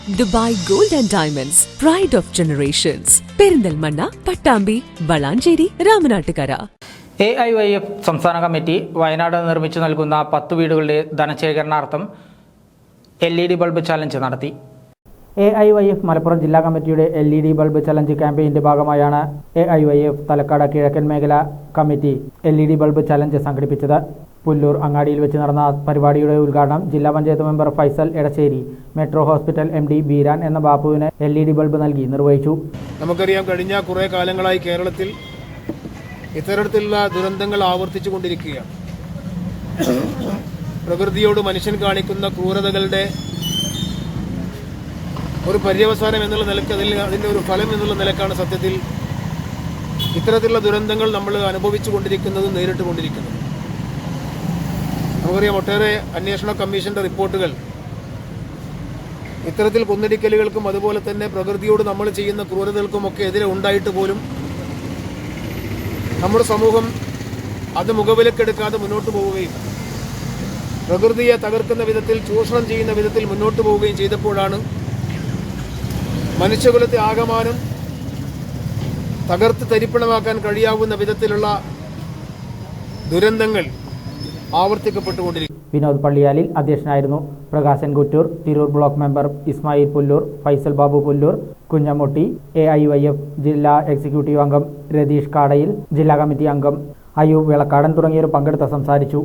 Dubai Gold and Diamonds, Pride of Generations. Perinthalmanna, Pattambi, Valanchery, Ramanattukara. AIYF സംസ്ഥാന committee Wayanad നിർമ്മിച്ചു നൽകുന്ന 10 വീടുകളുടെ ധനശേഖരണാർത്ഥം LED ബൾബ് ചലഞ്ച് നടത്തി. AIYF മലപ്പുറം ജില്ലാ കമ്മിറ്റിയുടെ LED ബൾബ് ചലഞ്ച് ക്യാമ്പയിന്റെ ഭാഗമായാണ് AIYF തലക്കാട് കിഴക്കൻ മേഖല കമ്മിറ്റി LED ബൾബ് ചലഞ്ച് സംഘടിപ്പിച്ചത്. പുല്ലൂർ അങ്ങാടിയിൽ വെച്ച് നടന്ന പരിപാടിയുടെ ഉദ്ഘാടനം ജില്ലാ panchayat member Faisal Edassery metro hospital MD Beeran എന്ന ബാപ്പുവിന് LED ബൾബ് നൽകി നിർവഹിച്ചു. നമുക്കറിയാം, കഴിഞ്ഞ കുറേ കാലങ്ങളായി കേരളത്തിൽ ഇത്തരത്തിലുള്ള ദുരന്തങ്ങൾ ആവർത്തിച്ചു കൊണ്ടിരിക്കുകയാണ്. പ്രകൃതിയോട് മനുഷ്യൻ കാണിക്കുന്ന ക്രൂരതകളുടെ ഒരു പര്യവസാനം എന്നുള്ള നിലയ്ക്ക് അതിൻ്റെ ഒരു ഫലം എന്നുള്ള നിലക്കാണ് സത്യത്തിൽ ഇത്തരത്തിലുള്ള ദുരന്തങ്ങൾ നമ്മൾ അനുഭവിച്ചു കൊണ്ടിരിക്കുന്നതും നേരിട്ട് കൊണ്ടിരിക്കുന്നത്. നമുക്കറിയാം, ഒട്ടേറെ അന്വേഷണ കമ്മീഷന്റെ റിപ്പോർട്ടുകൾ ഇത്തരത്തിൽ കുന്നിടിക്കലുകൾക്കും അതുപോലെ തന്നെ പ്രകൃതിയോട് നമ്മൾ ചെയ്യുന്ന ക്രൂരതകൾക്കുമൊക്കെ എതിരെ ഉണ്ടായിട്ട് പോലും നമ്മുടെ സമൂഹം അത് മുഖവിലക്കെടുക്കാതെ മുന്നോട്ട് പോവുകയും പ്രകൃതിയെ തകർക്കുന്ന വിധത്തിൽ ചൂഷണം ചെയ്യുന്ന വിധത്തിൽ മുന്നോട്ട് പോവുകയും ചെയ്തപ്പോഴാണ് മനുഷ്യകുലത്തെ ആകമാനം തകർത്ത് തരിപ്പണമാക്കാൻ കഴിയാവുന്ന വിധത്തിലുള്ള ദുരന്തങ്ങൾ ആവർത്തിക്കപ്പെട്ടുകൊണ്ടിരിക്കും. വിനോദ് പള്ളിയാലിൽ അധ്യക്ഷനായിരുന്നു. Prakashan Kuttur, Tirur block member Ismail Pullur, Faisal Babu Pullur, Kunhamutty, AIYF ജില്ലാ എക്സിക്യൂട്ടീവ് അംഗം രതീഷ് കാടയിൽ, ജില്ലാ കമ്മിറ്റി അംഗം അയ്യൂബ് വിളക്കാടൻ തുടങ്ങിയവർ പങ്കെടുത്ത് സംസാരിച്ചു.